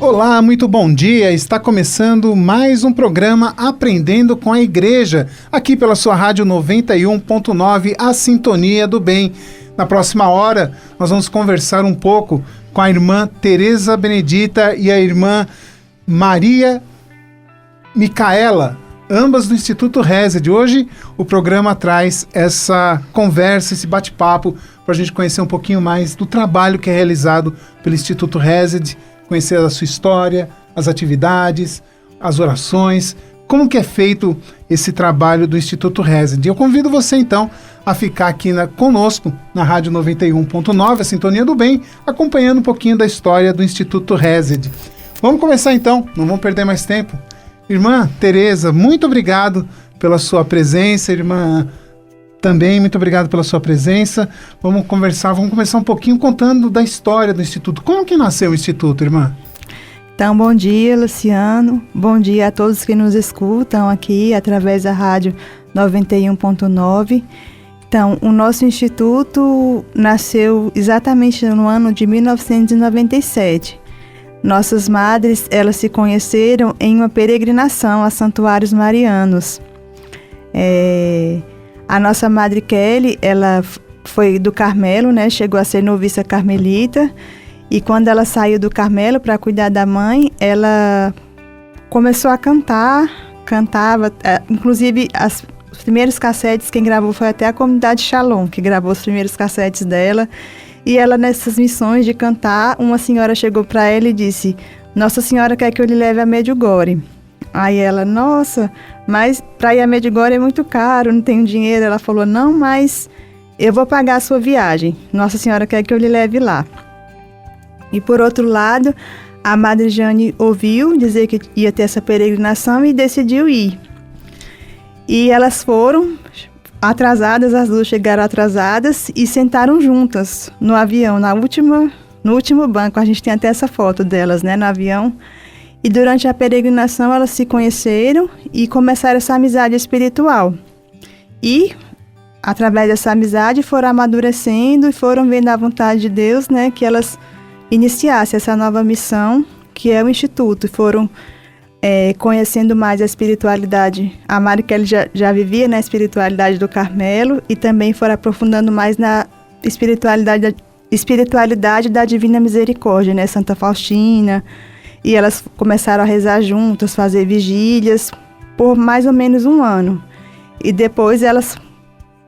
Olá, muito bom dia. Está começando mais um programa Aprendendo com a Igreja, aqui pela sua rádio 91.9, a Sintonia do Bem. Na próxima hora, nós vamos conversar um pouco com a irmã Tereza Benedita e a irmã Maria Micaela, ambas do Instituto Resed. Hoje o programa traz essa conversa, esse bate-papo, para a gente conhecer um pouquinho mais do trabalho que é realizado pelo Instituto Resed, conhecer a sua história, as atividades, as orações, como que é feito esse trabalho do Instituto Resed. Eu convido você, então, a ficar aqui conosco na Rádio 91.9, a Sintonia do Bem, acompanhando um pouquinho da história do Instituto Resed. Vamos começar, então, não vamos perder mais tempo. Irmã Tereza, muito obrigado pela sua presença, irmã também, muito obrigado pela sua presença. Vamos começar um pouquinho contando da história do Instituto. Como que nasceu o Instituto, irmã? Então, bom dia, Luciano. Bom dia a todos que nos escutam aqui através da rádio 91.9. Então, o nosso Instituto nasceu exatamente no ano de 1997. Nossas madres, elas se conheceram em uma peregrinação a santuários marianos. A nossa madre Kelly, ela foi do Carmelo, né? Chegou a ser noviça carmelita. E quando ela saiu do Carmelo para cuidar da mãe, ela começou a cantava. Inclusive, os primeiros cassetes, quem gravou foi até a comunidade Shalom, que gravou os primeiros cassetes dela. E ela, nessas missões de cantar, uma senhora chegou para ela e disse: Nossa Senhora quer que eu lhe leve a Medjugorje. Aí ela, nossa, mas para ir a Medjugorje é muito caro, não tenho dinheiro. Ela falou, não, mas eu vou pagar a sua viagem. Nossa Senhora quer que eu lhe leve lá. E por outro lado, a Madre Jane ouviu dizer que ia ter essa peregrinação e decidiu ir. E elas foram atrasadas, as duas chegaram atrasadas e sentaram juntas no avião, no último banco. A gente tem até essa foto delas, né, no avião. E durante a peregrinação elas se conheceram e começaram essa amizade espiritual. E, através dessa amizade, foram amadurecendo e foram vendo a vontade de Deus, né, que elas iniciassem essa nova missão, que é o Instituto. E foram conhecendo mais a espiritualidade. A Mari Kelly já vivia na espiritualidade do Carmelo e também foram aprofundando mais na espiritualidade da Divina Misericórdia, né, Santa Faustina. E elas começaram a rezar juntas, fazer vigílias, por mais ou menos um ano. E depois elas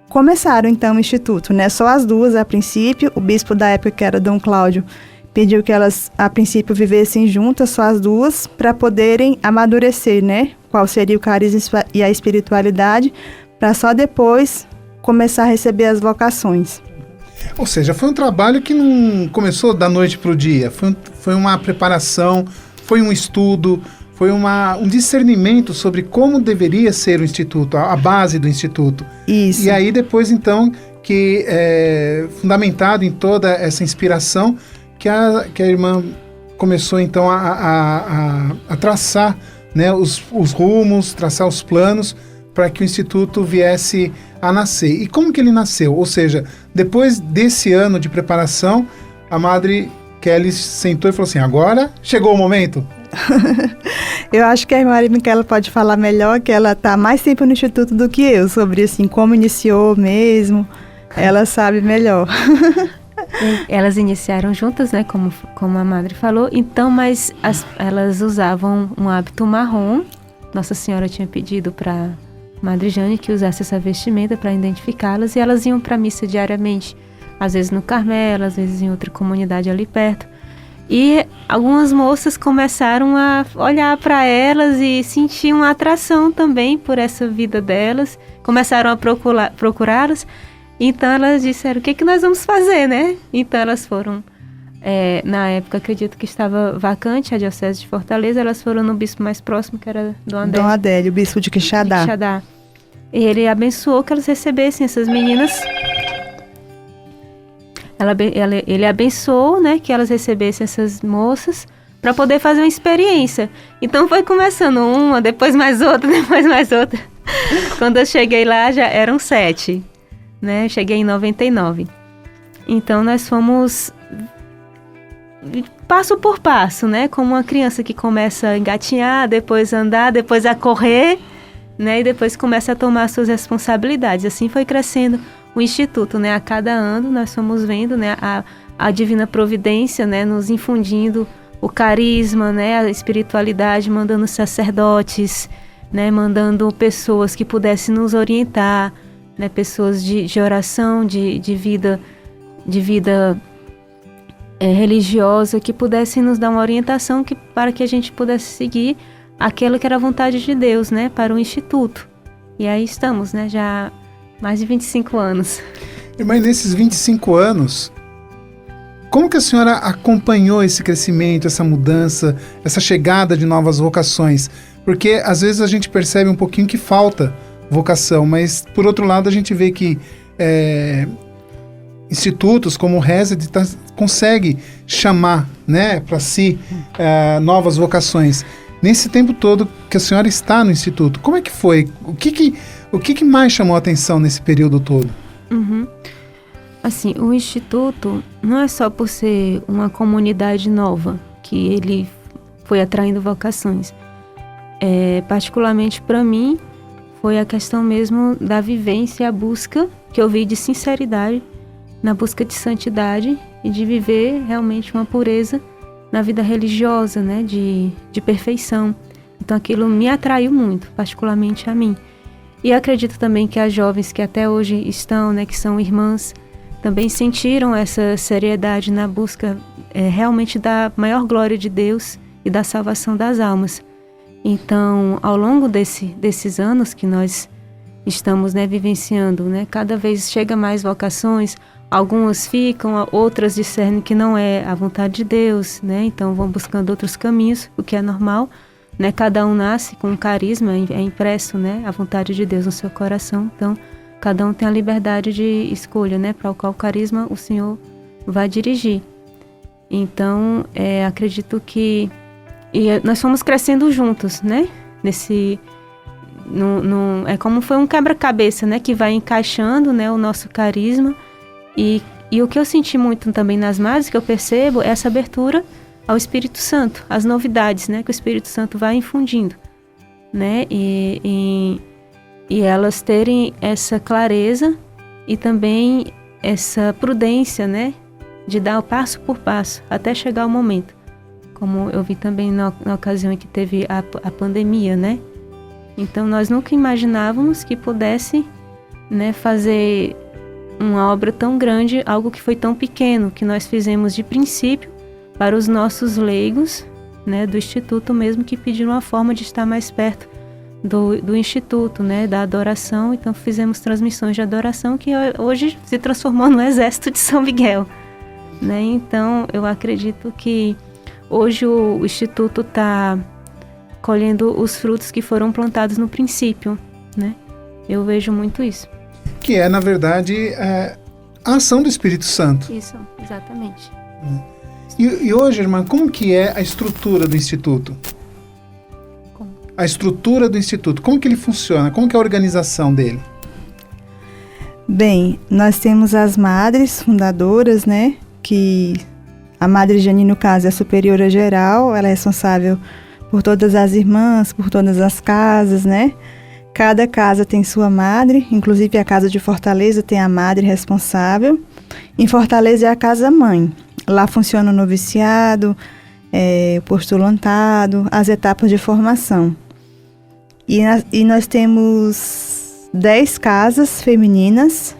começaram, então, o Instituto, né? Só as duas, a princípio. O bispo da época, que era Dom Cláudio, pediu que elas, a princípio, vivessem juntas, só as duas, para poderem amadurecer, né? Qual seria o carisma e a espiritualidade, para só depois começar a receber as vocações. Ou seja, foi um trabalho que não começou da noite para o dia, foi uma preparação, foi um estudo, foi um discernimento sobre como deveria ser o Instituto, a base do Instituto. Isso. E aí depois, então, que fundamentado em toda essa inspiração, que a irmã começou, então, a traçar, né, os rumos, traçar os planos, para que o Instituto viesse a nascer. E como que ele nasceu? Ou seja, depois desse ano de preparação, a Madre Kelly sentou e falou assim, agora chegou o momento? Eu acho que a irmã Micaela pode falar melhor, que ela está mais tempo no Instituto do que eu, sobre assim, como iniciou mesmo, ela sabe melhor. Elas iniciaram juntas, né, como a Madre falou, então, mas elas usavam um hábito marrom. Nossa Senhora tinha pedido para Madre Jane que usasse essa vestimenta para identificá-las, e elas iam para a missa diariamente, às vezes no Carmelo, às vezes em outra comunidade ali perto. E algumas moças começaram a olhar para elas e sentiam uma atração também por essa vida delas, começaram a procurá-las. Então elas disseram, o que nós vamos fazer, né? Então elas foram, na época acredito que estava vacante a Diocese de Fortaleza, elas foram no bispo mais próximo, que era Dom Adélio, o bispo de Quixadá. E ele abençoou que elas recebessem essas meninas. Ele abençoou, né, que elas recebessem essas moças para poder fazer uma experiência. Então foi começando uma, depois mais outra, depois mais outra. Quando eu cheguei lá já eram 7. Né? Cheguei em 99. Então nós fomos passo por passo, né? Como uma criança que começa a engatinhar, depois a andar, depois a correr, né? E depois começa a tomar suas responsabilidades. Assim foi crescendo o Instituto, né? A cada ano nós fomos vendo, né? A divina providência, né? Nos infundindo o carisma, né? A espiritualidade, mandando sacerdotes, né? Mandando pessoas que pudessem nos orientar, né? Pessoas de oração, de vida religiosa, que pudessem nos dar uma orientação para que a gente pudesse seguir aquilo que era a vontade de Deus, né? Para o Instituto. E aí estamos, né? Já há mais de 25 anos. Irmã, nesses 25 anos, como que a senhora acompanhou esse crescimento, essa mudança, essa chegada de novas vocações? Porque às vezes a gente percebe um pouquinho que falta vocação, mas por outro lado a gente vê que institutos como o Resed consegue chamar, né, para si novas vocações. Nesse tempo todo que a senhora está no Instituto, como é que foi? O que mais chamou a atenção nesse período todo? Uhum. Assim, o Instituto não é só por ser uma comunidade nova que ele foi atraindo vocações. Particularmente para mim, foi a questão mesmo da vivência, a busca que eu vi de sinceridade, na busca de santidade e de viver realmente uma pureza na vida religiosa, né, de perfeição. Então aquilo me atraiu muito, particularmente a mim. E acredito também que as jovens que até hoje estão, né, que são irmãs, também sentiram essa seriedade na busca realmente da maior glória de Deus e da salvação das almas. Então, ao longo desses anos que nós estamos, né, vivenciando, né, cada vez chega mais vocações, algumas ficam, outras discernem que não é a vontade de Deus, né, então vão buscando outros caminhos, o que é normal, né, cada um nasce com um carisma, é impresso, né, a vontade de Deus no seu coração, então cada um tem a liberdade de escolha, né, para qual carisma o Senhor vai dirigir. Então, acredito que nós fomos crescendo juntos, né? É como foi um quebra-cabeça, né? Que vai encaixando, né, o nosso carisma. E o que eu senti muito também nas madres, que eu percebo, é essa abertura ao Espírito Santo, as novidades, né? Que o Espírito Santo vai infundindo, né? E elas terem essa clareza e também essa prudência, né? De dar o passo por passo, até chegar o momento. Como eu vi também na ocasião em que teve a pandemia, né? Então, nós nunca imaginávamos que pudesse, né, fazer uma obra tão grande, algo que foi tão pequeno, que nós fizemos de princípio para os nossos leigos, né, do Instituto mesmo, que pediram uma forma de estar mais perto do Instituto, né, da adoração. Então, fizemos transmissões de adoração que hoje se transformou no Exército de São Miguel, né? Então, eu acredito que hoje o Instituto está colhendo os frutos que foram plantados no princípio, né? Eu vejo muito isso. Que é, na verdade, a ação do Espírito Santo. Isso, exatamente. E hoje, irmã, como que é a estrutura do Instituto? Como? A estrutura do Instituto, como que ele funciona? Como que é a organização dele? Bem, nós temos as madres fundadoras, né? Que a Madre Jane, no caso, é a superiora geral, ela é responsável por todas as irmãs, por todas as casas, né? Cada casa tem sua madre, inclusive a casa de Fortaleza tem a madre responsável. Em Fortaleza é a casa-mãe. Lá funciona o noviciado, o postulantado, as etapas de formação. E nós temos 10 casas femininas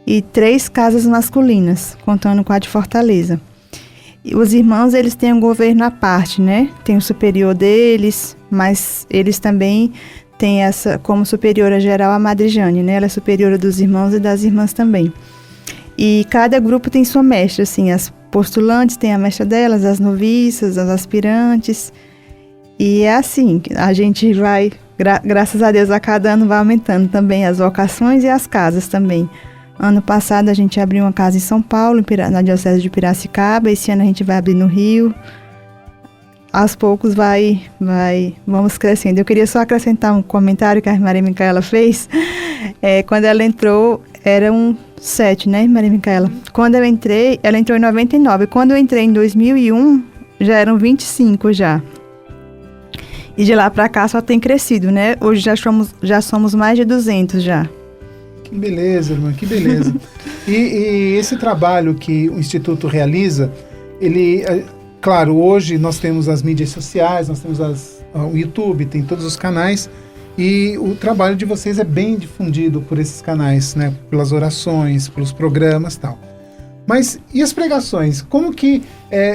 e 3 casas masculinas, contando com a de Fortaleza. Os irmãos, eles têm um governo à parte, né? Tem o superior deles, mas eles também têm essa, como superiora geral, a Madre Jane, né? Ela é superiora dos irmãos e das irmãs também. E cada grupo tem sua mestra, assim, as postulantes têm a mestra delas, as noviças, as aspirantes. E é assim, a gente vai, graças a Deus, a cada ano vai aumentando também as vocações e as casas também. Ano passado a gente abriu uma casa em São Paulo, na Diocese de Piracicaba. Esse ano a gente vai abrir no Rio. Aos poucos vamos crescendo. Eu queria só acrescentar um comentário que a Maria Micaela fez. Quando ela entrou, eram 7, né, Maria Micaela? Quando eu entrei, ela entrou em 99. Quando eu entrei em 2001, já eram 25 já. E de lá para cá só tem crescido, né? Hoje já somos mais de 200 já. Que beleza, irmã, que beleza. E esse trabalho que o Instituto realiza, claro, hoje nós temos as mídias sociais, nós temos o YouTube, tem todos os canais, e o trabalho de vocês é bem difundido por esses canais, né? Pelas orações, pelos programas e tal. Mas e as pregações? Como que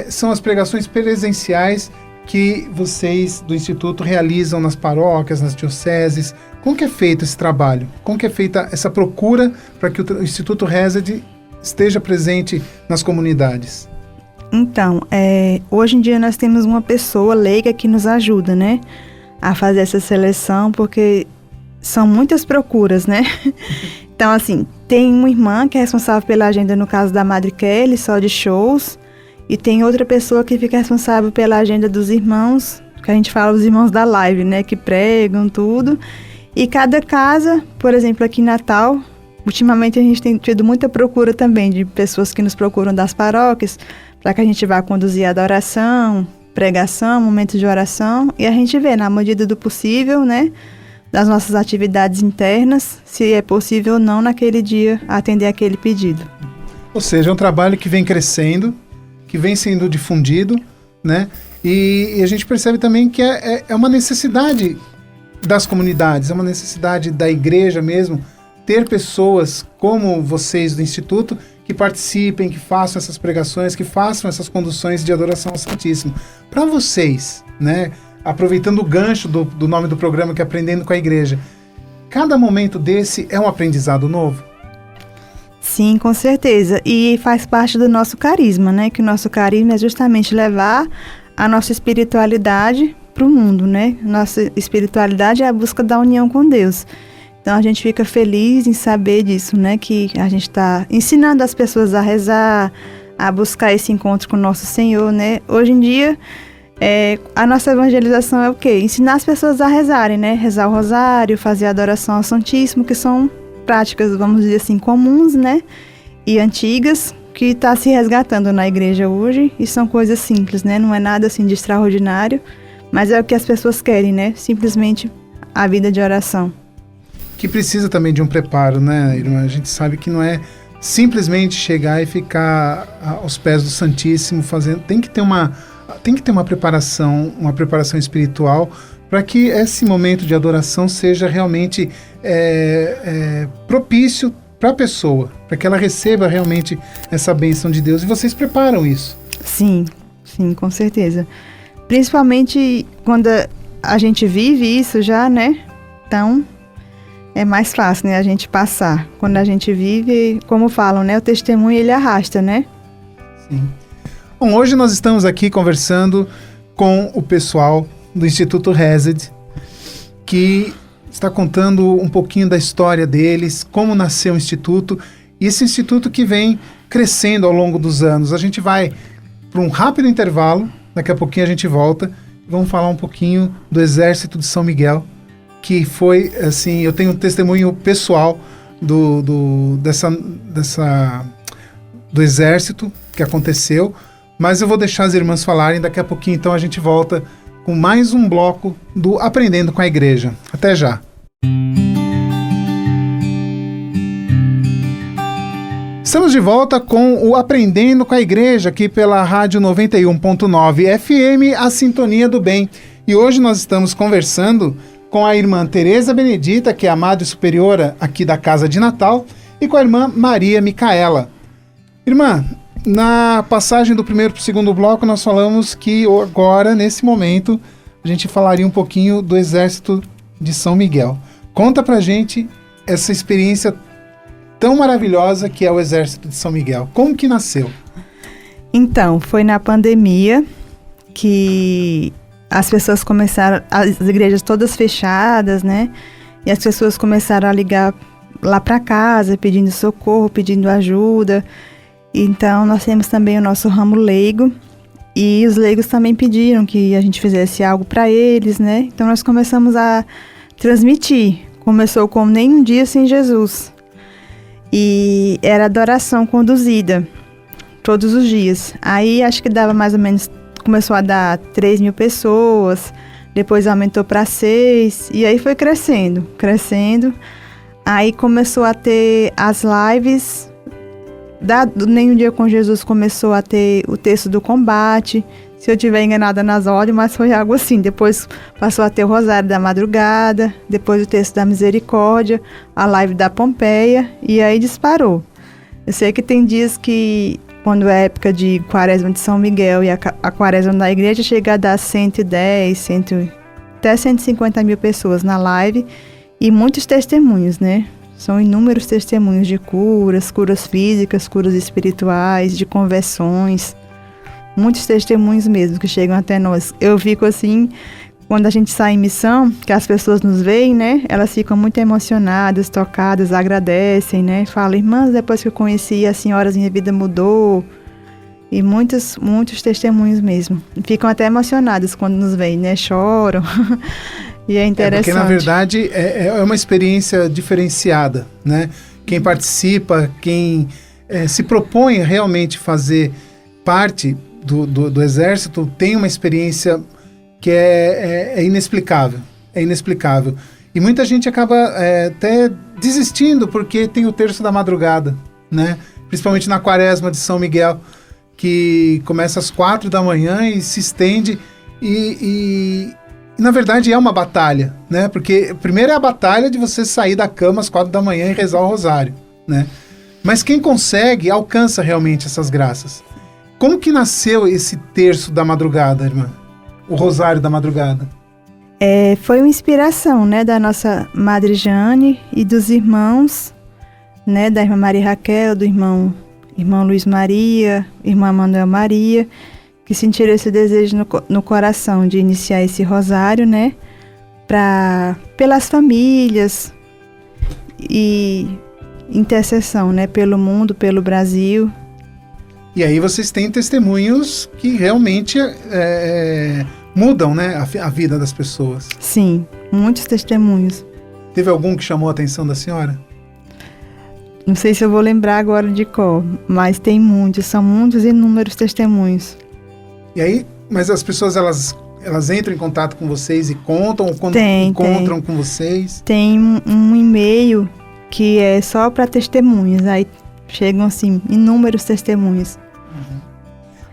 são as pregações presenciais que vocês do Instituto realizam nas paróquias, nas dioceses? Como que é feito esse trabalho? Como que é feita essa procura para que o Instituto Resed esteja presente nas comunidades? Então, hoje em dia nós temos uma pessoa leiga que nos ajuda, né, a fazer essa seleção, porque são muitas procuras, né? Então, assim, tem uma irmã que é responsável pela agenda, no caso da Madre Kelly, só de shows, e tem outra pessoa que fica responsável pela agenda dos irmãos, que a gente fala os irmãos da live, né, que pregam tudo. E cada casa, por exemplo, aqui em Natal, ultimamente a gente tem tido muita procura também de pessoas que nos procuram das paróquias, para que a gente vá conduzir adoração, pregação, momentos de oração, e a gente vê, na medida do possível, né, das nossas atividades internas, se é possível ou não naquele dia atender aquele pedido. Ou seja, é um trabalho que vem crescendo, que vem sendo difundido, né, e a gente percebe também que é uma necessidade das comunidades, é uma necessidade da igreja mesmo, ter pessoas como vocês do Instituto que participem, que façam essas pregações, que façam essas conduções de adoração ao Santíssimo. Para vocês, né, aproveitando o gancho do nome do programa, que é Aprendendo com a Igreja, cada momento desse é um aprendizado novo? Sim, com certeza. E faz parte do nosso carisma, né? Que o nosso carisma é justamente levar a nossa espiritualidade para o mundo, né? Nossa espiritualidade é a busca da união com Deus. Então a gente fica feliz em saber disso, né? Que a gente está ensinando as pessoas a rezar, a buscar esse encontro com o nosso Senhor, né? Hoje em dia, a nossa evangelização é o quê? Ensinar as pessoas a rezarem, né? Rezar o rosário, fazer a adoração ao Santíssimo, que são práticas, vamos dizer assim, comuns, né? E antigas, que está se resgatando na igreja hoje, e são coisas simples, né? Não é nada assim de extraordinário, mas é o que as pessoas querem, né? Simplesmente a vida de oração. Que precisa também de um preparo, né, irmã? A gente sabe que não é simplesmente chegar e ficar aos pés do Santíssimo fazendo. Tem que ter uma preparação espiritual para que esse momento de adoração seja realmente propício para a pessoa, para que ela receba realmente essa bênção de Deus. E vocês preparam isso? Sim, com certeza. Principalmente quando a gente vive isso já, né? Então é mais fácil, né, a gente passar. Quando a gente vive, como falam, né, o testemunho ele arrasta, né? Sim. Bom, hoje nós estamos aqui conversando com o pessoal do Instituto Resed, que está contando um pouquinho da história deles, como nasceu o Instituto, e esse Instituto que vem crescendo ao longo dos anos. A gente vai para um rápido intervalo, daqui a pouquinho a gente volta, e vamos falar um pouquinho do Exército de São Miguel, que foi, assim, eu tenho um testemunho pessoal do Exército que aconteceu, mas eu vou deixar as irmãs falarem, daqui a pouquinho então a gente volta com mais um bloco do Aprendendo com a Igreja. Até já! Estamos de volta com o Aprendendo com a Igreja, aqui pela Rádio 91.9 FM, a Sintonia do Bem. E hoje nós estamos conversando com a irmã Tereza Benedita, que é a Madre Superiora aqui da Casa de Natal, e com a irmã Maria Micaela. Irmã, na passagem do primeiro para o segundo bloco, nós falamos que agora, nesse momento, a gente falaria um pouquinho do Exército de São Miguel. Conta pra gente essa experiência tão maravilhosa que é o Exército de São Miguel. Como que nasceu? Então, foi na pandemia que as pessoas começaram, as igrejas todas fechadas, né? E as pessoas começaram a ligar lá para casa, pedindo socorro, pedindo ajuda. Então, nós temos também o nosso ramo leigo. E os leigos também pediram que a gente fizesse algo para eles, né? Então, nós começamos a transmitir. Começou com Nenhum Dia Sem Jesus. E era adoração conduzida todos os dias. Aí acho que dava mais ou menos, começou a dar 3.000 pessoas, depois aumentou para 6, e aí foi crescendo. Aí começou a ter as lives, do Nem um Dia com Jesus começou a ter o texto do combate, se eu estiver enganada nas ordens, mas foi algo assim. Depois passou a ter o Rosário da Madrugada, depois o texto da Misericórdia, a live da Pompeia, e aí disparou. Eu sei que tem dias que, quando é época de Quaresma de São Miguel e a Quaresma da igreja, chega a dar 110, até 150 mil pessoas na live, e muitos testemunhos, né? São inúmeros testemunhos de curas físicas, curas espirituais, de conversões. Muitos testemunhos mesmo que chegam até nós. Eu fico assim, quando a gente sai em missão, que as pessoas nos veem, né? Elas ficam muito emocionadas, tocadas, agradecem, né? Falam, irmãs, depois que eu conheci a senhora, minha vida mudou. E muitos testemunhos mesmo. Ficam até emocionadas quando nos veem, né? Choram. E é interessante. Porque, na verdade, é uma experiência diferenciada, né? Quem participa, quem se propõe realmente fazer parte do exército, tem uma experiência que é inexplicável. É inexplicável. E muita gente acaba até desistindo, porque tem o terço da madrugada, né? Principalmente na Quaresma de São Miguel, que começa às 4 da manhã e se estende e na verdade é uma batalha, né? Porque primeiro é a batalha de você sair da cama às 4 da manhã e rezar o rosário, né? Mas quem consegue, alcança realmente essas graças. Como que nasceu esse terço da madrugada, irmã? O rosário da madrugada? Foi uma inspiração, né, da nossa Madre Jane e dos irmãos, né, da irmã Maria Raquel, do irmão Luiz Maria, irmã Manuel Maria, que sentiram esse desejo no coração de iniciar esse rosário, né, pelas famílias e intercessão, né, pelo mundo, pelo Brasil. E aí vocês têm testemunhos que realmente mudam, né, a vida das pessoas. Sim, muitos testemunhos. Teve algum que chamou a atenção da senhora? Não sei se eu vou lembrar agora de qual, mas tem muitos, são muitos inúmeros testemunhos. E aí, mas as pessoas, elas entram em contato com vocês e contam, ou quando encontram com vocês? Tem um e-mail que é só para testemunhos, aí chegam, assim, inúmeros testemunhos.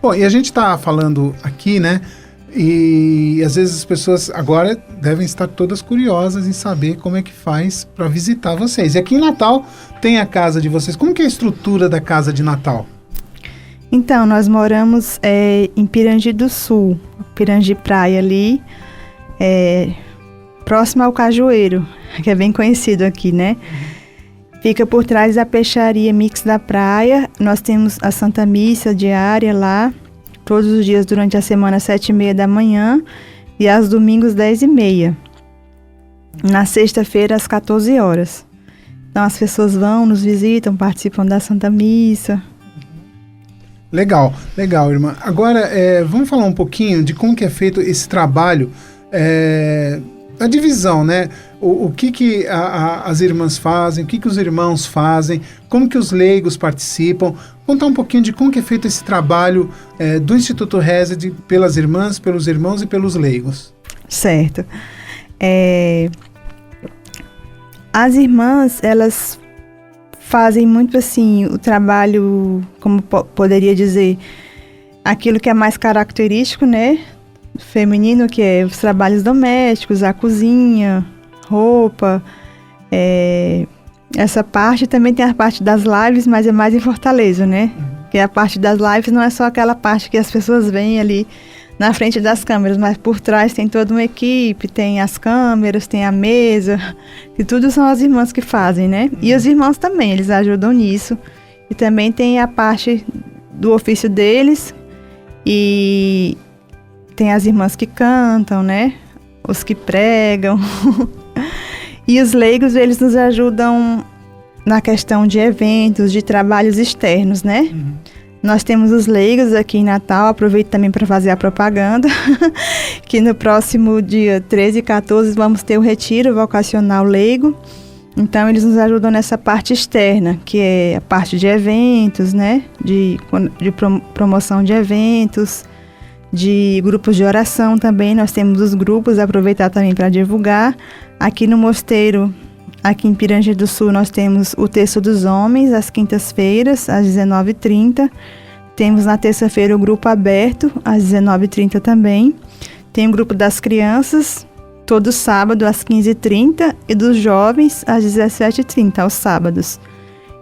Bom, e a gente está falando aqui, né, e às vezes as pessoas agora devem estar todas curiosas em saber como é que faz para visitar vocês. E aqui em Natal tem a casa de vocês. Como que é a estrutura da casa de Natal? Então, nós moramos em Pirangi do Sul, Pirangi Praia ali, próximo ao Cajueiro, que é bem conhecido aqui, né? Fica por trás da peixaria Mix da Praia. Nós temos a Santa Missa diária lá, todos os dias durante a semana, 7h30 da manhã, e aos domingos, 10h30. Na sexta-feira, às 14 horas. Então, as pessoas vão, nos visitam, participam da Santa Missa. Legal, irmã. Agora, vamos falar um pouquinho de como que é feito esse trabalho, a divisão, né? O que as irmãs fazem, o que os irmãos fazem, como que os leigos participam. Contar um pouquinho de como que é feito esse trabalho do Instituto Resed pelas irmãs, pelos irmãos e pelos leigos. Certo. As irmãs, elas fazem muito assim o trabalho, como poderia dizer, aquilo que é mais característico, né, feminino, que é os trabalhos domésticos, a cozinha, roupa, essa parte. Também tem a parte das lives, mas é mais em Fortaleza, né, que a parte das lives não é só aquela parte que as pessoas veem ali na frente das câmeras, mas por trás tem toda uma equipe, tem as câmeras, tem a mesa, e tudo são as irmãs que fazem, né? E os irmãos também, eles ajudam nisso. E também tem a parte do ofício deles, e tem as irmãs que cantam, né? Os que pregam. E os leigos, eles nos ajudam na questão de eventos, de trabalhos externos, né? Nós temos os leigos aqui em Natal, aproveito também para fazer a propaganda, que no próximo dia 13 e 14 vamos ter o retiro vocacional leigo, Então, eles nos ajudam nessa parte externa, que é a parte de eventos, né? De promoção de eventos, de grupos de oração também. Nós temos os grupos, aproveitar também para divulgar. Aqui no mosteiro, aqui em Pirangi do Sul, nós temos o Terço dos Homens, às quintas-feiras, às 19h30. Temos na terça-feira o grupo aberto, às 19h30 também. Tem o grupo das crianças, todo sábado às 15h30, e dos jovens às 17h30, aos sábados.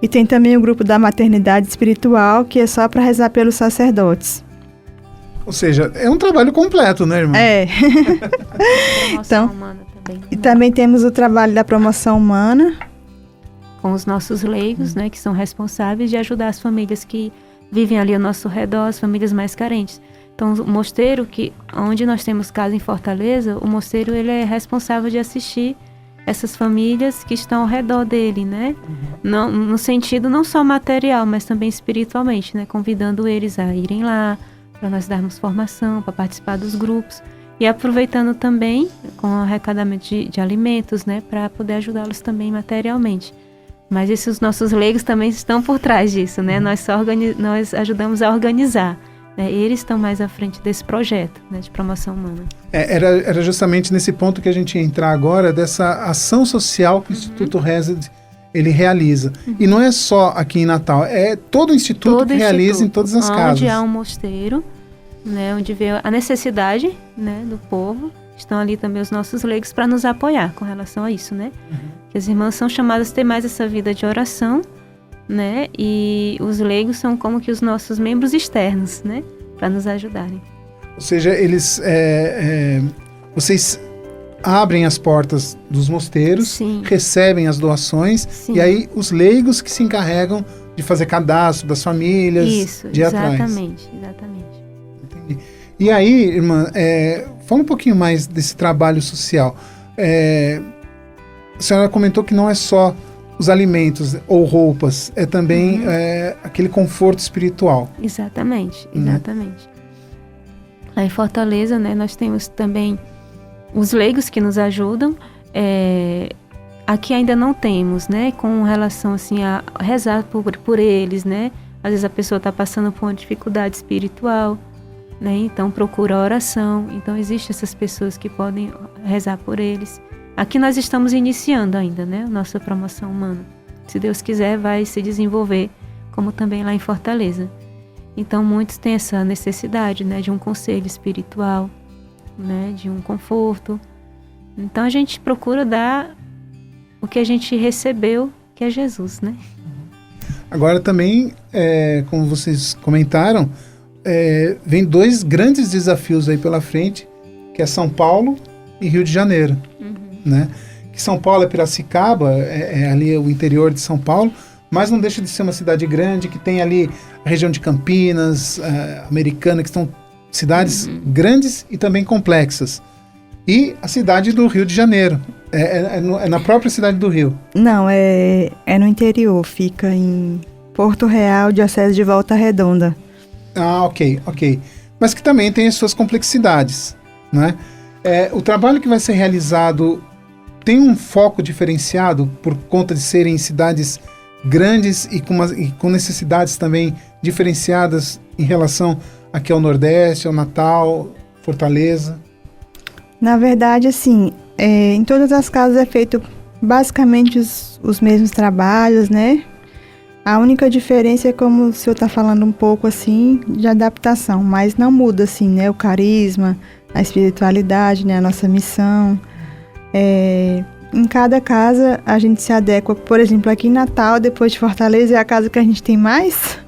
E tem também o grupo da maternidade espiritual, que é só para rezar pelos sacerdotes. Ou seja, é um trabalho completo, né, irmã? É. Promoção humana também. E também temos o trabalho da promoção humana. Com os nossos leigos, né, que são responsáveis de ajudar as famílias que vivem ali ao nosso redor, as famílias mais carentes. Então, o mosteiro, onde nós temos casa em Fortaleza, o mosteiro ele é responsável de assistir essas famílias que estão ao redor dele, né? Não, no sentido não só material, mas também espiritualmente, né? Convidando eles a irem lá, para nós darmos formação, para participar dos grupos. E aproveitando também com o arrecadamento de alimentos, né? Para poder ajudá-los também materialmente. Mas esses nossos leigos também estão por trás disso, né? Nós ajudamos a organizar. Eles estão mais à frente desse projeto, né, de promoção humana. Era justamente nesse ponto que a gente ia entrar agora, dessa ação social que o Instituto Reza ele realiza. E não é só aqui em Natal, é todo o Instituto que realiza em todas as casas. Onde há um mosteiro, né, onde vê a necessidade, né, do povo, estão ali também os nossos leigos para nos apoiar com relação a isso, né? Que as irmãs são chamadas a ter mais essa vida de oração, né? E os leigos são como que os nossos membros externos, né? Para nos ajudarem. Ou seja, vocês abrem as portas dos mosteiros, Sim. recebem as doações, Sim. E aí os leigos que se encarregam de fazer cadastro das famílias, isso, de ir atrás. Exatamente. Entendi. E aí, irmã, fala um pouquinho mais desse trabalho social. A senhora comentou que não é só os alimentos ou roupas, é também aquele conforto espiritual. Exatamente. Lá em Fortaleza, né, nós temos também os leigos que nos ajudam. Aqui ainda não temos, né, com relação assim, a rezar por eles, né? Às vezes a pessoa está passando por uma dificuldade espiritual, né? Então procura oração. Então existem essas pessoas que podem rezar por eles. Aqui nós estamos iniciando ainda, né, nossa promoção humana. Se Deus quiser, vai se desenvolver, como também lá em Fortaleza. Então, muitos têm essa necessidade, né, de um conselho espiritual, né, de um conforto. Então, a gente procura dar o que a gente recebeu, que é Jesus, né? Agora também, como vocês comentaram, vem 2 grandes desafios aí pela frente, que é São Paulo e Rio de Janeiro. Né? Que São Paulo é Piracicaba, é ali o interior de São Paulo, mas não deixa de ser uma cidade grande, que tem ali a região de Campinas, Americana, que são cidades grandes e também complexas. E a cidade do Rio de Janeiro, é na própria cidade do Rio. Não, é no interior, fica em Porto Real, diocese de Volta Redonda. Ah, ok. Mas que também tem as suas complexidades, né? O trabalho que vai ser realizado tem um foco diferenciado por conta de serem cidades grandes e com necessidades também diferenciadas em relação aqui ao Nordeste, ao Natal, Fortaleza? Na verdade, assim, em todas as casas é feito basicamente os mesmos trabalhos, né? A única diferença é, como o senhor está falando um pouco assim, de adaptação, mas não muda assim, né? O carisma, a espiritualidade, né? A nossa missão. Em cada casa a gente se adequa. Por exemplo, aqui em Natal, depois de Fortaleza, é a casa que a gente tem mais,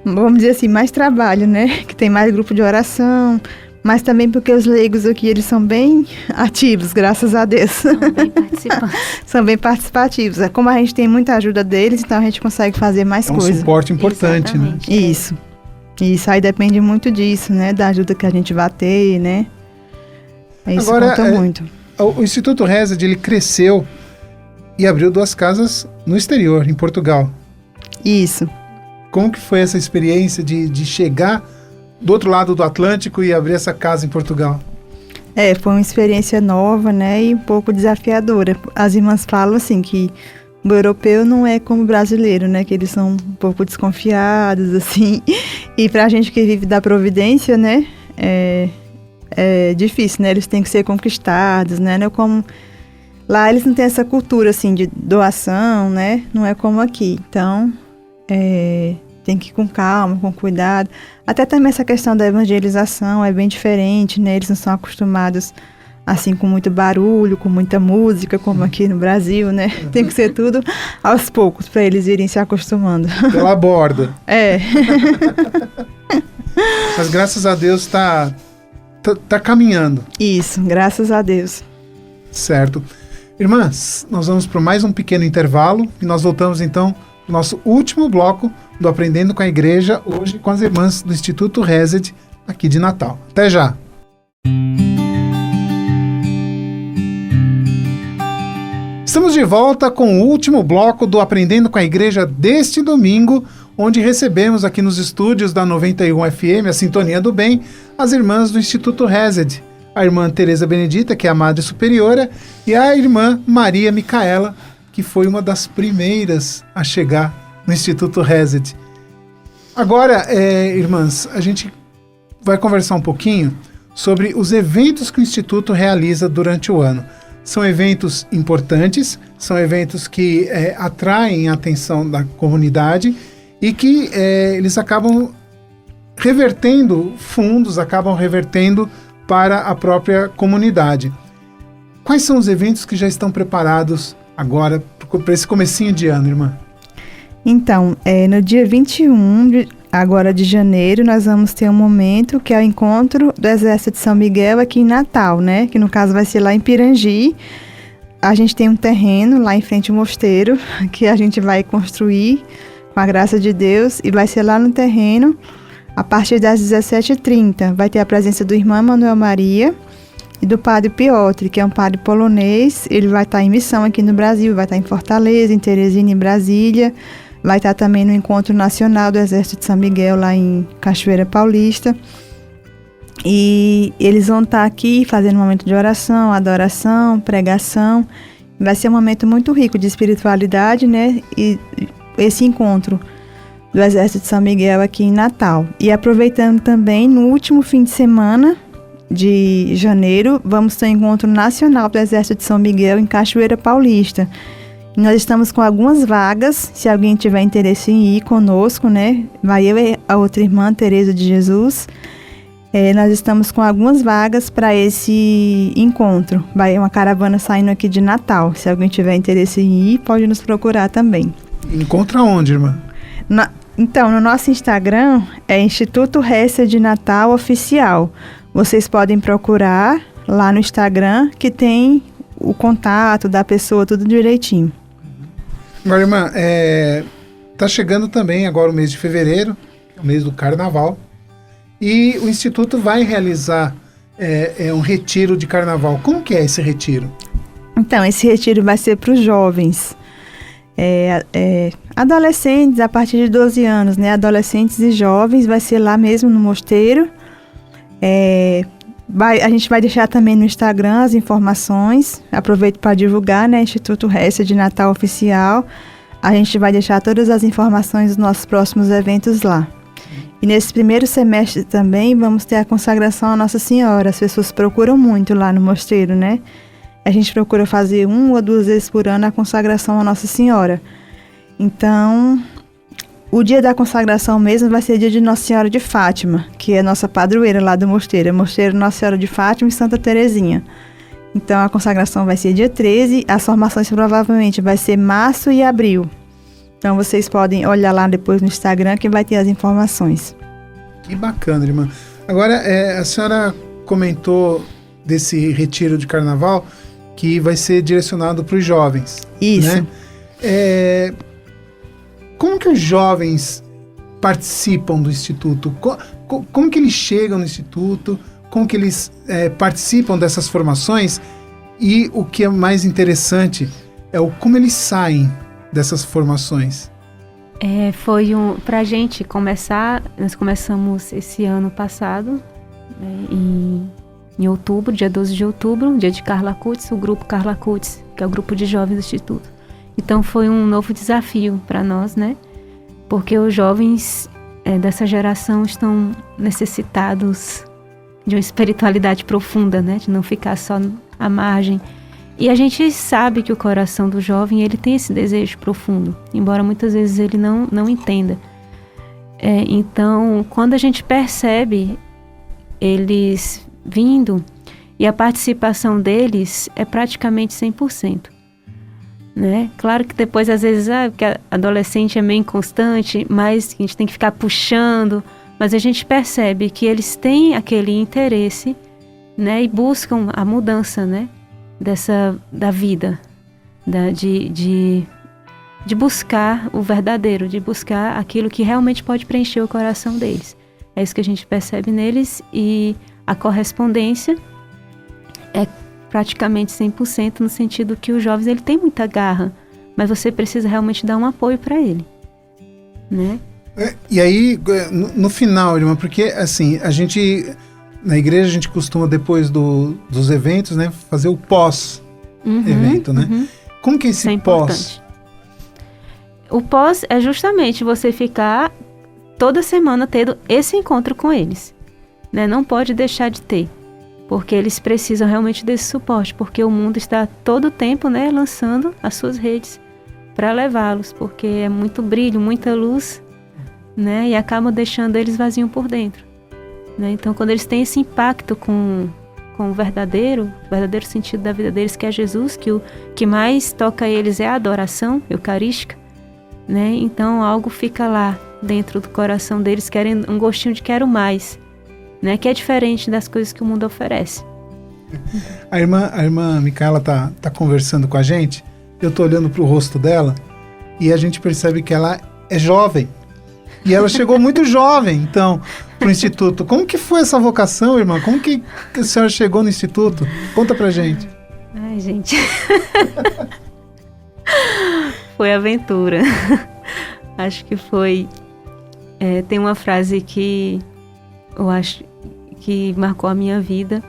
vamos dizer assim, mais trabalho, né? Que tem mais grupo de oração, mas também porque os leigos aqui, eles são bem ativos, graças a Deus. São bem participantes. São bem participativos. Como a gente tem muita ajuda deles, então a gente consegue fazer mais coisas. É um suporte importante, exatamente, né? Isso. Isso aí depende muito disso, né? Da ajuda que a gente vai ter, né? Isso agora, conta muito. O Instituto Resed, ele cresceu e abriu 2 casas no exterior, em Portugal. Isso. Como que foi essa experiência de chegar do outro lado do Atlântico e abrir essa casa em Portugal? Foi uma experiência nova, né, e um pouco desafiadora. As irmãs falam assim que o europeu não é como o brasileiro, né, que eles são um pouco desconfiados, assim, e pra gente que vive da providência, né, é difícil, né, eles têm que ser conquistados, né, não é como... Lá eles não têm essa cultura, assim, de doação, né, não é como aqui, então, tem que ir com calma, com cuidado. Até também essa questão da evangelização é bem diferente, né, eles não são acostumados assim, com muito barulho, com muita música, como aqui no Brasil, né? Tem que ser tudo aos poucos, para eles irem se acostumando. Pela borda. Mas graças a Deus tá caminhando. Isso, graças a Deus. Certo. Irmãs, nós vamos para mais um pequeno intervalo e nós voltamos então no nosso último bloco do Aprendendo com a Igreja, hoje com as irmãs do Instituto Resed, aqui de Natal. Até já! Estamos de volta com o último bloco do Aprendendo com a Igreja deste domingo, onde recebemos aqui nos estúdios da 91 FM, a Sintonia do Bem, as irmãs do Instituto Resed, a irmã Tereza Benedita, que é a Madre Superiora, e a irmã Maria Micaela, que foi uma das primeiras a chegar no Instituto Resed. Agora, irmãs, a gente vai conversar um pouquinho sobre os eventos que o Instituto realiza durante o ano. São eventos importantes, são eventos que atraem a atenção da comunidade e que eles acabam revertendo fundos, acabam revertendo para a própria comunidade. Quais são os eventos que já estão preparados agora para esse comecinho de ano, irmã? Então, no dia 21 agora de janeiro, nós vamos ter um momento que é o encontro do Exército de São Miguel aqui em Natal, né? Que no caso vai ser lá em Pirangi. A gente tem um terreno lá em frente ao mosteiro que a gente vai construir com a graça de Deus e vai ser lá no terreno a partir das 17h30. Vai ter a presença do irmão Manuel Maria e do padre Piotr, que é um padre polonês. Ele vai estar em missão aqui no Brasil, vai estar em Fortaleza, em Teresina, em Brasília. Vai estar também no Encontro Nacional do Exército de São Miguel, lá em Cachoeira Paulista. E eles vão estar aqui fazendo um momento de oração, adoração, pregação. Vai ser um momento muito rico de espiritualidade, né? E esse encontro do Exército de São Miguel aqui em Natal. E aproveitando também, no último fim de semana de janeiro, vamos ter um Encontro Nacional do Exército de São Miguel em Cachoeira Paulista. Nós estamos com algumas vagas, se alguém tiver interesse em ir conosco, né? Vai eu e a outra irmã, Tereza de Jesus. Nós estamos com algumas vagas para esse encontro. Vai uma caravana saindo aqui de Natal. Se alguém tiver interesse em ir, pode nos procurar também. Encontra onde, irmã? Então, no nosso Instagram é Instituto Resed de Natal Oficial. Vocês podem procurar lá no Instagram, que tem o contato da pessoa, tudo direitinho. Agora, irmã, tá chegando também agora o mês de fevereiro, o mês do Carnaval, e o Instituto vai realizar um retiro de Carnaval. Como que é esse retiro? Então, esse retiro vai ser para os jovens, adolescentes a partir de 12 anos, né? Adolescentes e jovens, vai ser lá mesmo no mosteiro. A gente vai deixar também no Instagram as informações. Aproveito para divulgar, né? Instituto Resed de Natal Oficial. A gente vai deixar todas as informações dos nossos próximos eventos lá. E nesse primeiro semestre também vamos ter a consagração à Nossa Senhora. As pessoas procuram muito lá no mosteiro, né? A gente procura fazer 1 ou 2 vezes por ano a consagração à Nossa Senhora. Então, o dia da consagração mesmo vai ser dia de Nossa Senhora de Fátima, que é a nossa padroeira lá do mosteiro. É mosteiro Nossa Senhora de Fátima e Santa Terezinha. Então, a consagração vai ser dia 13. As formações provavelmente vai ser março e abril. Então, vocês podem olhar lá depois no Instagram que vai ter as informações. Que bacana, irmã. Agora, a senhora comentou desse retiro de Carnaval que vai ser direcionado para os jovens. Isso. Né? Como que os jovens participam do Instituto? Como que eles chegam no Instituto? Como que eles participam dessas formações? E o que é mais interessante é como eles saem dessas formações. Foi pra gente começar, nós começamos esse ano passado, né, em em outubro, dia 12 de outubro, dia de Carla Cutts, o grupo Carla Cutts, que é o grupo de jovens do Instituto. Então foi um novo desafio para nós, né? Porque os jovens dessa geração estão necessitados de uma espiritualidade profunda, né? De não ficar só à margem. E a gente sabe que o coração do jovem, ele tem esse desejo profundo, embora muitas vezes ele não entenda. Então, quando a gente percebe eles vindo, e a participação deles é praticamente 100%. Né? Claro que depois, às vezes, porque adolescente é meio inconstante, mas a gente tem que ficar puxando, mas a gente percebe que eles têm aquele interesse, né? E buscam a mudança, né? Da vida, de buscar o verdadeiro, de buscar aquilo que realmente pode preencher o coração deles. É isso que a gente percebe neles, e a correspondência é praticamente 100%, no sentido que os jovens, ele tem muita garra, mas você precisa realmente dar um apoio para ele, né? E aí, no final, irmã, porque assim, a gente, na igreja, a gente costuma, depois dos eventos, né, fazer o pós-evento, né? Como que é esse pós? O pós é justamente você ficar toda semana tendo esse encontro com eles, né? Não pode deixar de ter, porque eles precisam realmente desse suporte, porque o mundo está todo o tempo, né, lançando as suas redes para levá-los, porque é muito brilho, muita luz, né, e acaba deixando eles vazios por dentro, né? Então, quando eles têm esse impacto com o verdadeiro sentido da vida deles, que é Jesus, que o que mais toca eles é a adoração eucarística, né? Então, algo fica lá dentro do coração deles, querendo um gostinho de quero mais, né? Que é diferente das coisas que o mundo oferece. A irmã Micaela tá conversando com a gente, eu tô olhando pro rosto dela e a gente percebe que ela é jovem. E ela chegou muito jovem, então, pro Instituto. Como que foi essa vocação, irmã? Como que a senhora chegou no Instituto? Conta pra gente. Ai, gente. Foi aventura. Acho que foi... tem uma frase que eu acho que marcou a minha vida,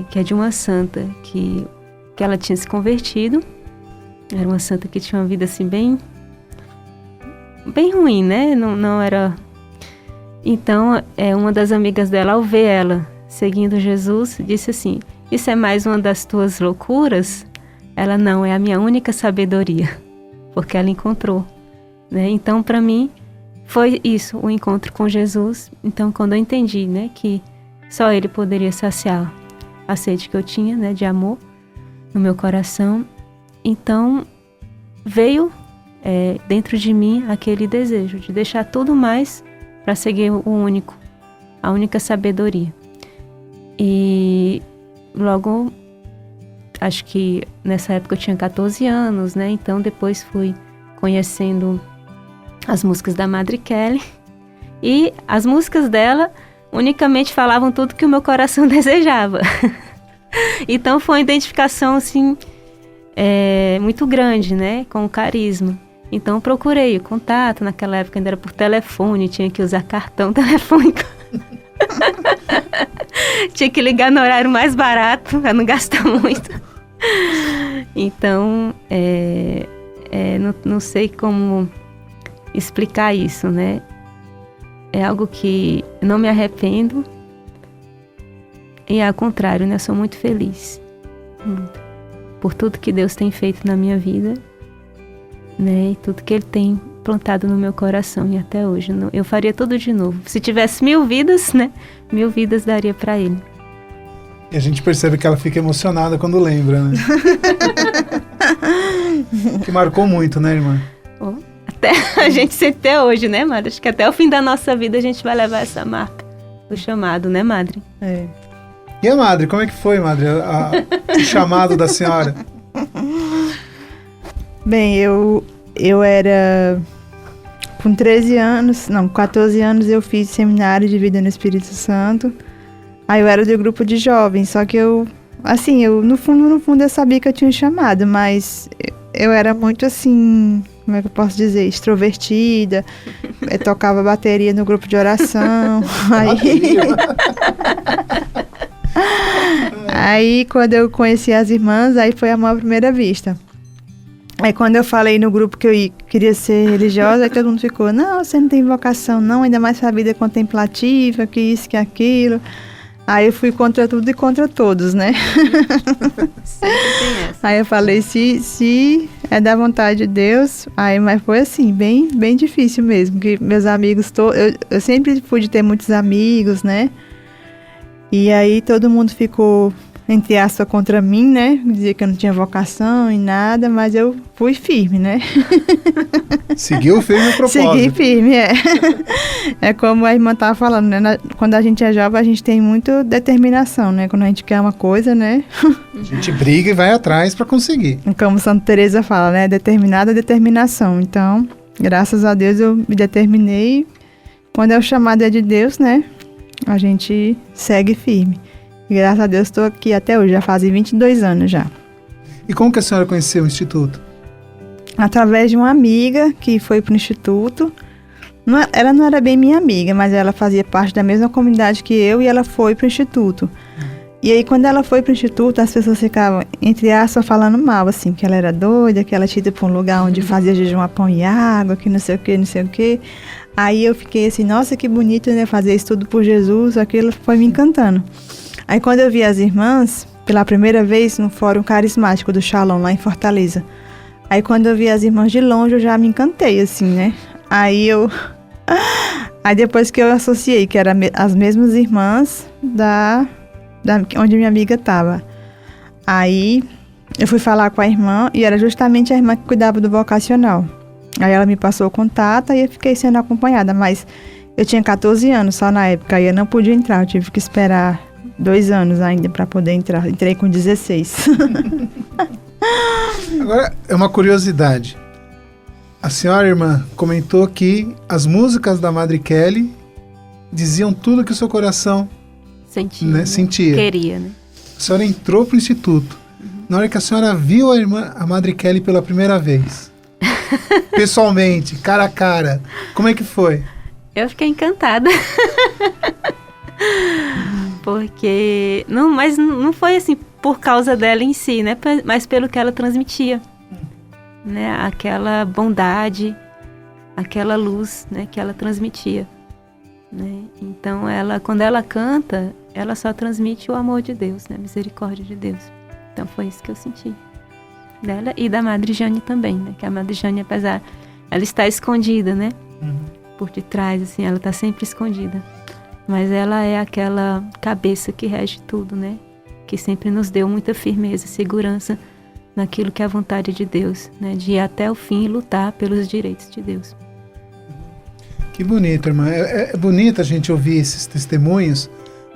que é de uma santa que ela tinha se convertido. Era uma santa que tinha uma vida assim bem ruim, né? Não era... Então, uma das amigas dela, ao ver ela seguindo Jesus, disse assim: isso é mais uma das tuas loucuras? Ela: não, é a minha única sabedoria, porque ela encontrou, né? Então, para mim, foi isso, o encontro com Jesus. Então, quando eu entendi, né, que só Ele poderia saciar a sede que eu tinha, né, de amor no meu coração, então veio dentro de mim aquele desejo de deixar tudo mais para seguir a única sabedoria. E logo, acho que nessa época eu tinha 14 anos, né? Então depois fui conhecendo as músicas da Madre Kelly, e as músicas dela unicamente falavam tudo que o meu coração desejava. Então foi uma identificação assim muito grande, né, com o carisma. Então procurei o contato, naquela época ainda era por telefone, tinha que usar cartão telefônico. Tinha que ligar no horário mais barato para não gastar muito. Então, não sei como explicar isso, né? É algo que não me arrependo, e ao contrário, né? Sou muito feliz por tudo que Deus tem feito na minha vida, né? E tudo que Ele tem plantado no meu coração, e até hoje eu faria tudo de novo. Se tivesse 1000 vidas, né? 1000 vidas daria para Ele. E a gente percebe que ela fica emocionada quando lembra, né? Que marcou muito, né, irmã? Até a gente sente até hoje, né, Madre? Acho que até o fim da nossa vida a gente vai levar essa marca do chamado, né, Madre? E a Madre, como é que foi, Madre, o chamado da senhora? Bem, eu era... Com 14 anos eu fiz seminário de vida no Espírito Santo. Aí eu era do grupo de jovens, só que eu no fundo eu sabia que eu tinha um chamado, mas eu era muito assim, como é que eu posso dizer, extrovertida, eu tocava bateria no grupo de oração. Aí... Aí, quando eu conheci as irmãs, aí foi amor à primeira vista. Aí, quando eu falei no grupo que eu queria ser religiosa, aí todo mundo ficou, não, você não tem vocação não, ainda mais pra vida contemplativa, que isso, que aquilo. Aí eu fui contra tudo e contra todos, né? Aí eu falei, se é da vontade de Deus, aí, mas foi assim, bem, bem difícil mesmo, que meus amigos, eu sempre pude ter muitos amigos, né? E aí todo mundo ficou, entre aspas, contra mim, né? Dizia que eu não tinha vocação e nada, mas eu fui firme, né? Seguiu firme o propósito. Segui firme, é. É como a irmã estava falando, né? Quando a gente é jovem, a gente tem muita determinação, né? Quando a gente quer uma coisa, né? A gente briga e vai atrás para conseguir. Como Santa Teresa fala, né? Determinada determinação. Então, graças a Deus eu me determinei. Quando é o chamado é de Deus, né? A gente segue firme. E graças a Deus estou aqui até hoje, já fazem 22 anos já. E como que a senhora conheceu o Instituto? Através de uma amiga que foi para o Instituto. Ela não era bem minha amiga, mas ela fazia parte da mesma comunidade que eu e ela foi para o Instituto. E aí, quando ela foi para o Instituto, as pessoas ficavam, entre aspas, falando mal, assim, que ela era doida, que ela tinha ido para um lugar onde fazia jejum a pão e água, que não sei o que, não sei o que. Aí eu fiquei assim, nossa, que bonito, né, fazer isso tudo por Jesus, aquilo foi me encantando. Aí quando eu vi as irmãs, pela primeira vez no Fórum Carismático do Shalom, lá em Fortaleza. Aí quando eu vi as irmãs de longe, eu já me encantei, assim, né? Aí depois que eu associei, que eram as mesmas irmãs onde minha amiga estava. Aí eu fui falar com a irmã, e era justamente a irmã que cuidava do vocacional. Aí ela me passou o contato e eu fiquei sendo acompanhada, mas eu tinha 14 anos só na época, aí eu não podia entrar, eu tive que esperar 2 anos ainda para poder entrar. Entrei com 16. Agora, é uma curiosidade. A senhora, irmã, comentou que as músicas da Madre Kelly diziam tudo que o seu coração sentia. Né? Sentia. Queria, né? A senhora entrou para o Instituto. Na hora que a senhora viu a Madre Kelly pela primeira vez, pessoalmente, cara a cara, como é que foi? Eu fiquei encantada. Porque mas não foi assim por causa dela em si, né? Mas pelo que ela transmitia, né? Aquela bondade, aquela luz, né? Que ela transmitia, né? Então quando ela canta, ela só transmite o amor de Deus, né? A misericórdia de Deus. Então foi isso que eu senti dela e da Madre Jane também, né? Que a Madre Jane, apesar, ela está escondida, né? Por detrás, assim, ela está sempre escondida. Mas ela é aquela cabeça que rege tudo, né? Que sempre nos deu muita firmeza e segurança naquilo que é a vontade de Deus, né? De ir até o fim e lutar pelos direitos de Deus. Que bonito, irmã. É bonito a gente ouvir esses testemunhos,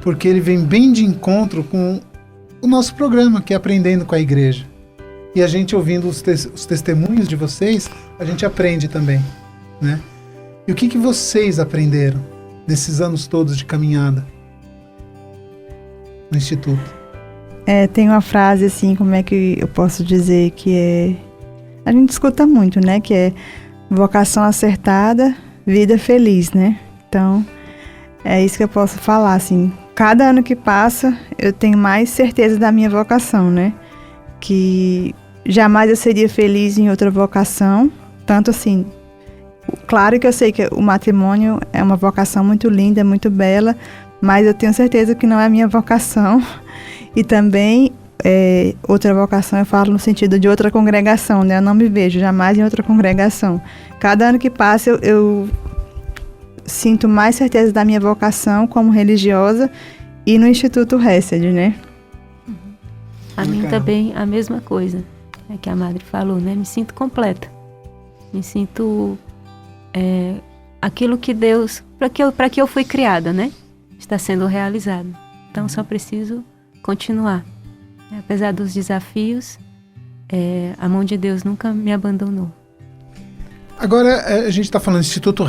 porque ele vem bem de encontro com o nosso programa, que é Aprendendo com a Igreja. E a gente ouvindo os testemunhos de vocês, a gente aprende também, né? E o que vocês aprenderam nesses anos todos de caminhada no Instituto? Tem uma frase assim, como é que eu posso dizer, que é... A gente escuta muito, né? Que é vocação acertada, vida feliz, né? Então, é isso que eu posso falar, assim. Cada ano que passa, eu tenho mais certeza da minha vocação, né? Que jamais eu seria feliz em outra vocação, tanto assim... Claro que eu sei que o matrimônio é uma vocação muito linda, muito bela, mas eu tenho certeza que não é a minha vocação. E também, outra vocação, eu falo no sentido de outra congregação, né? Eu não me vejo jamais em outra congregação. Cada ano que passa, eu sinto mais certeza da minha vocação como religiosa e no Instituto Hesed, né? A mim também a mesma coisa, né, que a Madre falou, né? Me sinto completa. Me sinto... aquilo que Deus, para que eu fui criada, né? Está sendo realizado. Então só preciso continuar. Apesar dos desafios, a mão de Deus nunca me abandonou. Agora a gente está falando de Instituto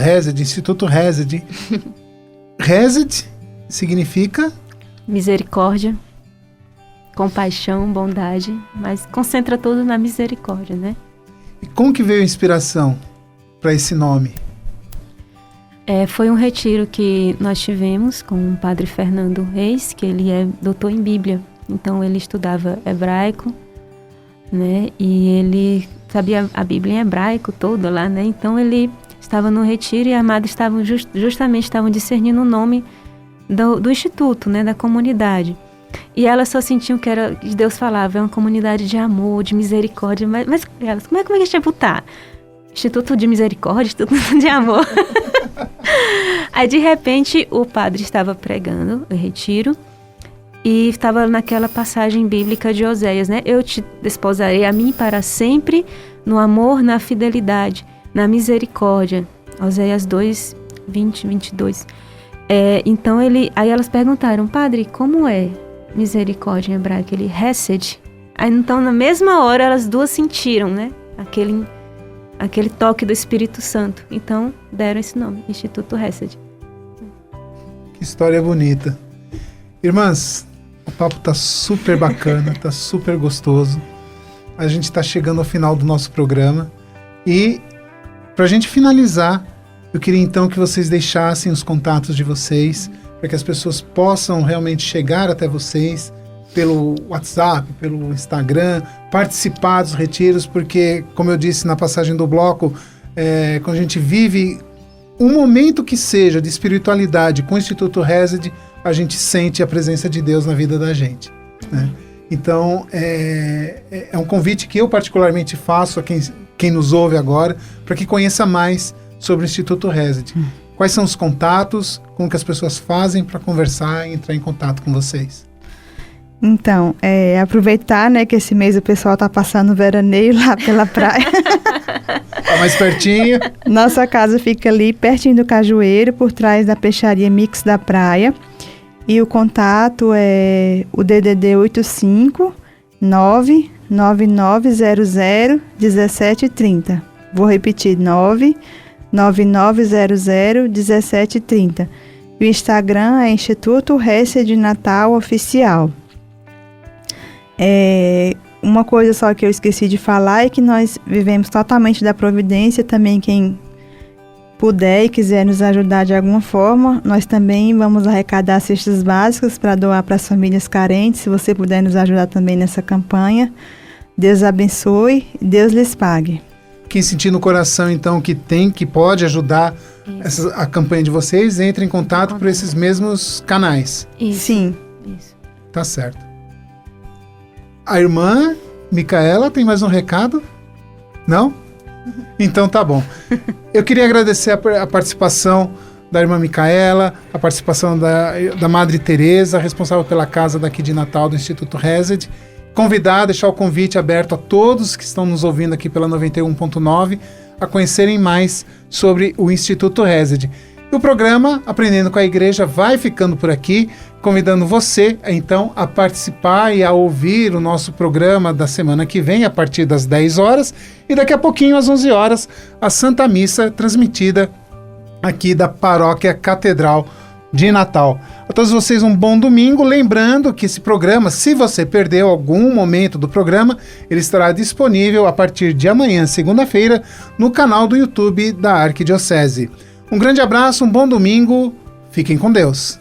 Hesed. Hesed significa? Misericórdia, compaixão, bondade, mas concentra tudo na misericórdia, né? E como que veio a inspiração para esse nome? Foi um retiro que nós tivemos com o padre Fernando Reis, que ele é doutor em Bíblia. Então ele estudava hebraico, né? E ele sabia a Bíblia em hebraico toda lá, né? Então ele estava no retiro e a Madre estavam justamente discernindo o nome do instituto, né? Da comunidade. E elas só sentiam que Deus falava, é uma comunidade de amor, de misericórdia, mas elas, como é que a gente ia botar? Instituto de Misericórdia, Instituto de Amor. Aí, de repente, o padre estava pregando o retiro e estava naquela passagem bíblica de Oséias, né? Eu te desposarei a mim para sempre no amor, na fidelidade, na misericórdia. Oséias 2, 20, 22. Então, aí elas perguntaram, padre, como é misericórdia em hebraico? Ele, Hesed. Aí, então, na mesma hora, elas duas sentiram, né? Aquele toque do Espírito Santo. Então, deram esse nome, Instituto Hesed. Que história bonita. Irmãs, o papo tá super bacana, tá super gostoso. A gente tá chegando ao final do nosso programa. E, pra gente finalizar, eu queria então que vocês deixassem os contatos de vocês, para que as pessoas possam realmente chegar até vocês, pelo WhatsApp, pelo Instagram, participar dos retiros, porque, como eu disse na passagem do bloco, quando a gente vive um momento que seja de espiritualidade com o Instituto Hesed, a gente sente a presença de Deus na vida da gente, né? Então, é um convite que eu particularmente faço a quem nos ouve agora, para que conheça mais sobre o Instituto Hesed. Quais são os contatos, como que as pessoas fazem para conversar e entrar em contato com vocês? Então, aproveitar, né, que esse mês o pessoal tá passando veraneio lá pela praia. Tá mais pertinho. Nossa casa fica ali pertinho do Cajueiro, por trás da peixaria Mix da Praia. E o contato é o DDD 859-9900-1730. Vou repetir, 99900-1730. E o Instagram é Instituto Hesed Natal Oficial. Uma coisa só que eu esqueci de falar é que nós vivemos totalmente da providência. Também quem puder e quiser nos ajudar de alguma forma, nós também vamos arrecadar cestas básicas para doar para as famílias carentes. Se você puder nos ajudar também nessa campanha, Deus abençoe, Deus lhes pague. Quem sentir no coração, então, que pode ajudar a campanha de vocês, entre em contato por esses mesmos canais. Isso. Sim. Isso. Tá certo. A irmã Micaela tem mais um recado? Não? Então tá bom. Eu queria agradecer a participação da irmã Micaela, a participação da Madre Teresa, responsável pela casa daqui de Natal do Instituto Hesed. Deixar o convite aberto a todos que estão nos ouvindo aqui pela 91.9 a conhecerem mais sobre o Instituto Hesed. E o programa Aprendendo com a Igreja vai ficando por aqui, convidando você, então, a participar e a ouvir o nosso programa da semana que vem, a partir das 10 horas, e daqui a pouquinho, às 11 horas, a Santa Missa transmitida aqui da Paróquia Catedral de Natal. A todos vocês um bom domingo, lembrando que esse programa, se você perdeu algum momento do programa, ele estará disponível a partir de amanhã, segunda-feira, no canal do YouTube da Arquidiocese. Um grande abraço, um bom domingo, fiquem com Deus.